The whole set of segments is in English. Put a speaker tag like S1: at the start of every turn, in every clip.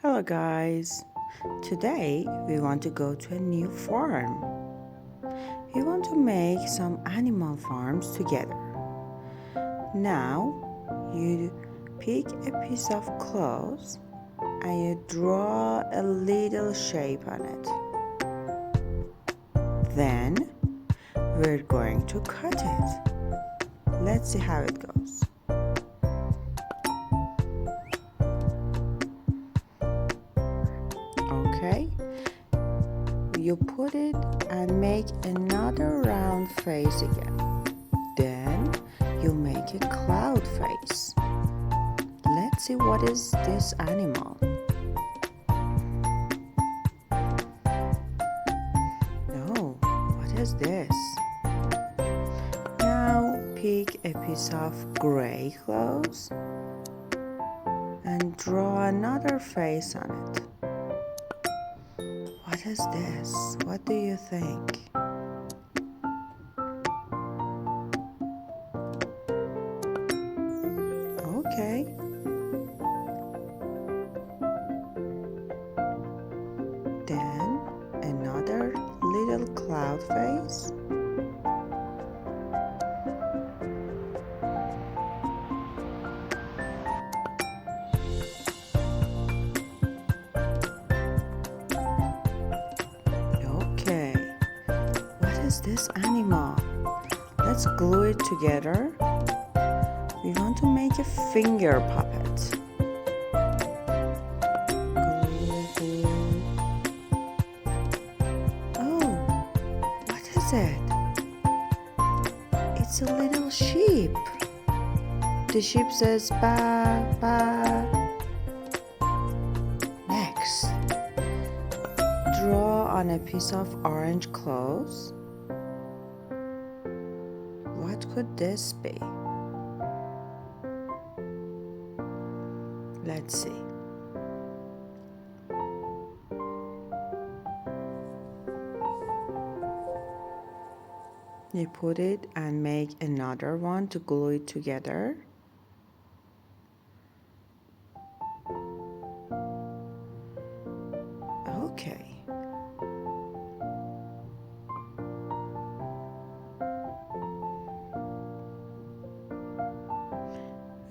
S1: Hello guys. Today we want to go to a new farm. We want to make some animal farms together. Now you pick a piece of cloth and you draw a little shape on it. Then we're going to cut it. Let's see how it goes. Okay, you put it and make another round face again. Then you make a cloud face. Let's see what is this animal. Oh, what is this? Now pick a piece of gray clothes and draw another face on it. What is this? What do you think? Okay. Then another little cloud face. Okay. What is this animal? Let's glue it together. We want to make a finger puppet. Glue. Oh, what is it? It's a little sheep. The sheep says ba ba. Next, draw on a piece of orange cloth. What could this be? Let's see. You put it and make another one to glue it together. Okay.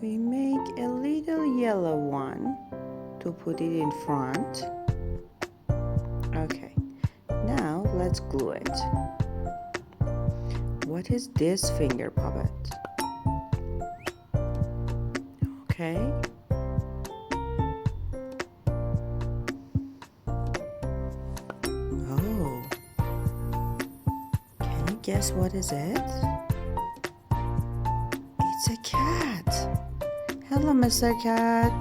S1: We make a little yellow one to put it in front. Okay. Now let's glue it. What is this finger puppet? Okay. Oh. Can you guess what is it? It's a cat. Hello, Mr. Cat.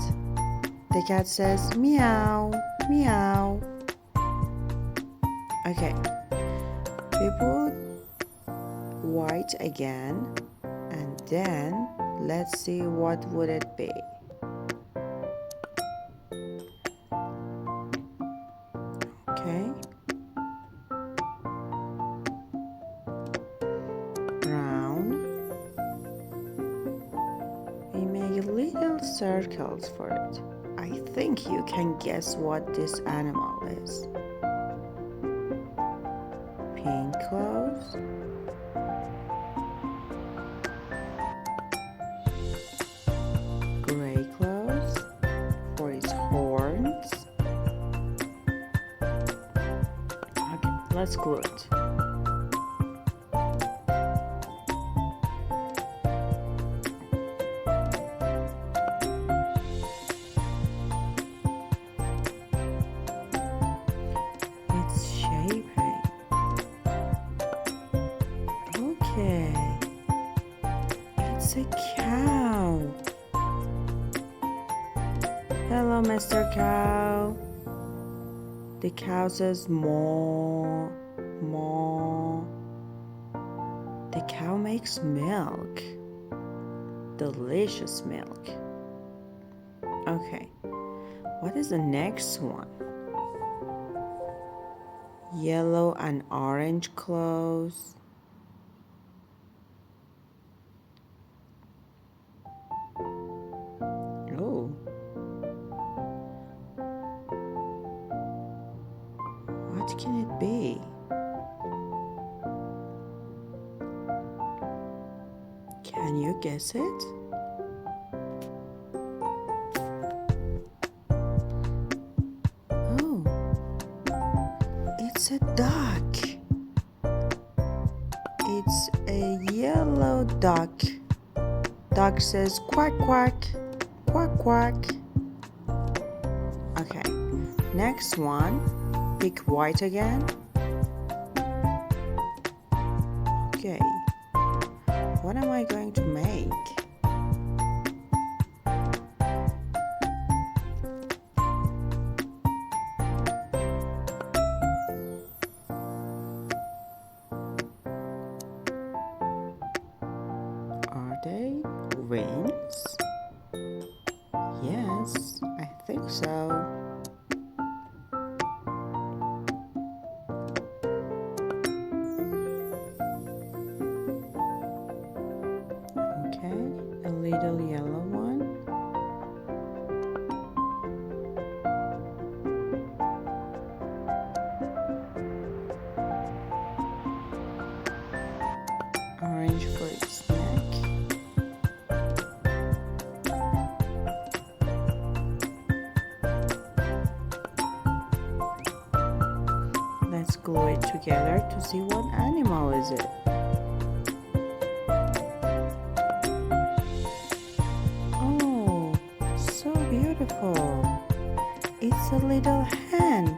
S1: The cat says meow, meow. Okay. We put white again, and then let's see what would it be. Okay. Brown. We make little circles for it. I think you can guess what this animal is. Pink clothes. Gray clothes for its horns. Okay, let's glue it. It's shaping. Okay. It's a cow. Hello, Mr. Cow. The cow says moo, moo. The cow makes milk. Delicious milk. Okay. What is the next one? Yellow and orange clothes. Oh. What can it be? Can you guess it? Oh, it's a duck. It's a yellow duck. Duck says quack, quack, quack, quack. Okay, next one. Pick white again. Okay, what am I going to make? Are they wings? Yes, I think so. Okay, a little yellow one. Orange for its neck. Let's glue it together to see what animal is it. Oh, so beautiful. It's a little hen.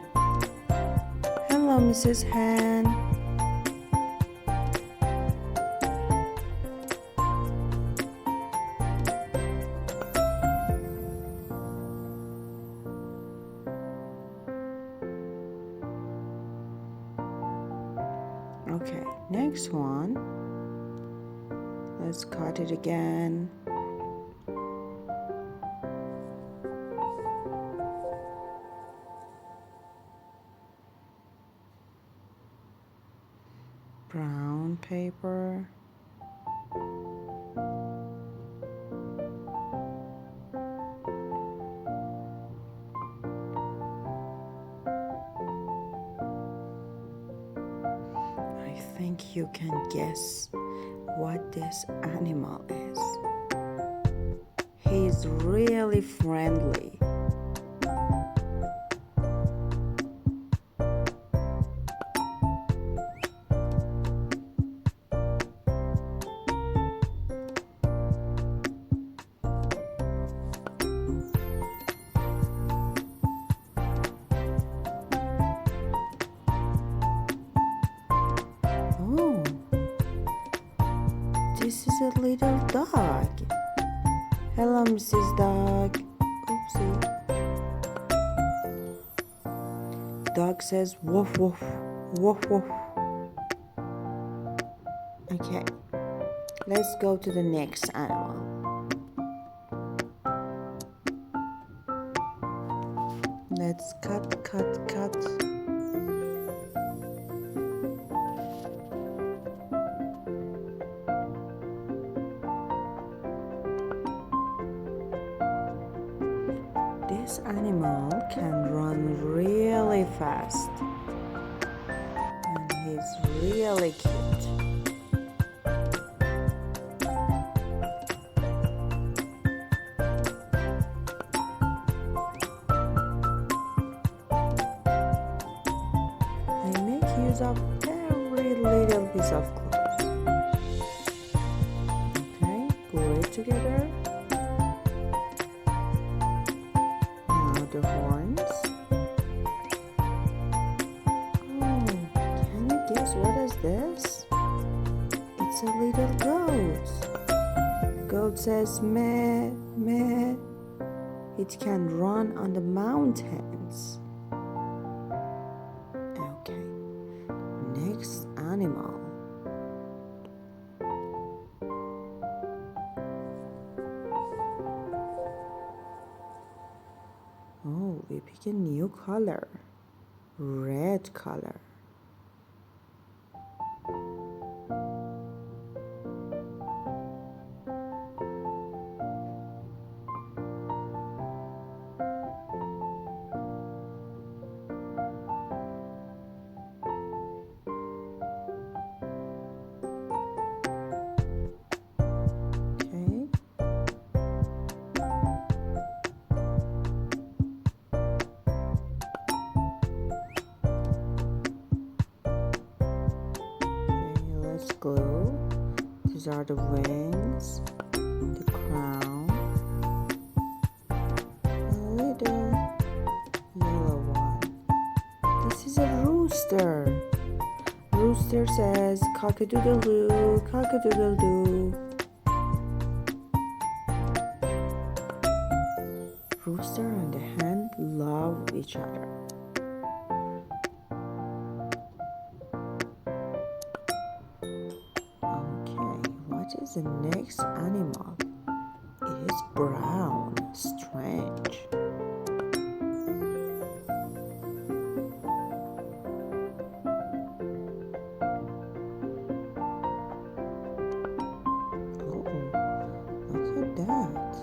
S1: Hello, Mrs. Hen. Okay, next one. Let's cut it again. Brown paper. I think you can guess what this animal is. He's really friendly. Oh, this is a little dog. Hello, Mrs. Dog. Oopsie. Dog says woof woof, woof woof. Okay, let's go to the next animal. Let's cut, cut, cut. This animal can run really fast. And he's really cute. I make use of every little piece of clothes. Okay, glue it together. Now the horns. Oh, can you guess what is this? It's a little goat. Goat says meh, meh. It can run on the mountains. Okay, next animal. Oh, we pick a new color. Red color. These are the wings, the crown, a little yellow one. This is a rooster. Rooster says cock-a-doodle-doo, cock-a-doodle-doo. Rooster and the hen love each other. Okay, what is the next animal? It is brown. Strange. Oh, look at that.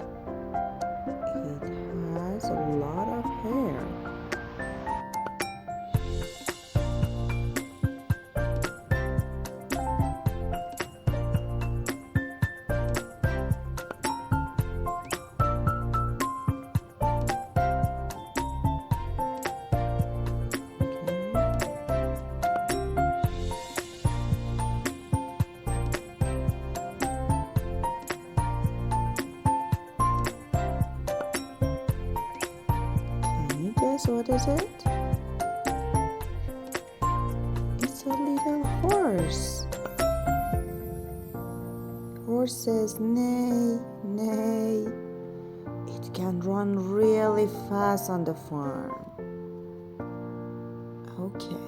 S1: It has a lot of hair. Guess what is it? It's a little horse. Horse says neigh, neigh. It can run really fast on the farm. Okay,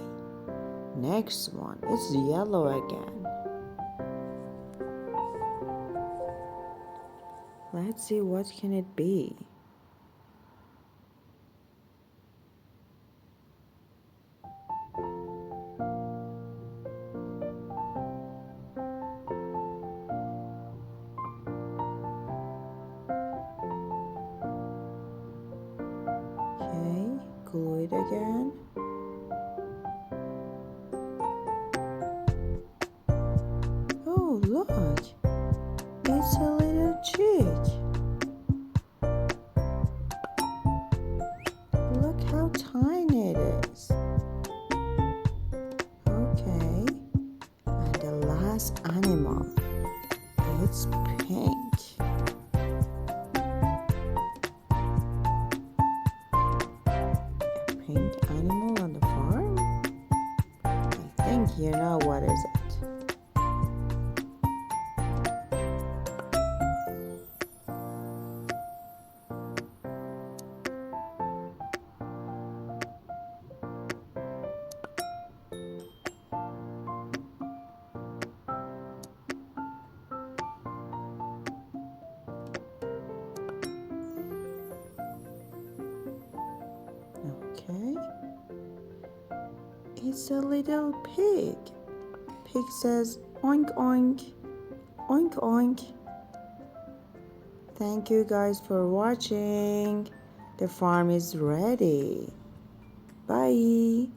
S1: next one. It's yellow again. Let's see what can it be. Okay, glue it again. Oh, look! It's a little chick. Look how tiny it is. Okay, and the last animal. It's pink. Pink animal on the farm? I think you know what is it. Okay. It's a little pig. Pig says oink oink, oink oink. Thank you guys for watching. The farm is ready. Bye.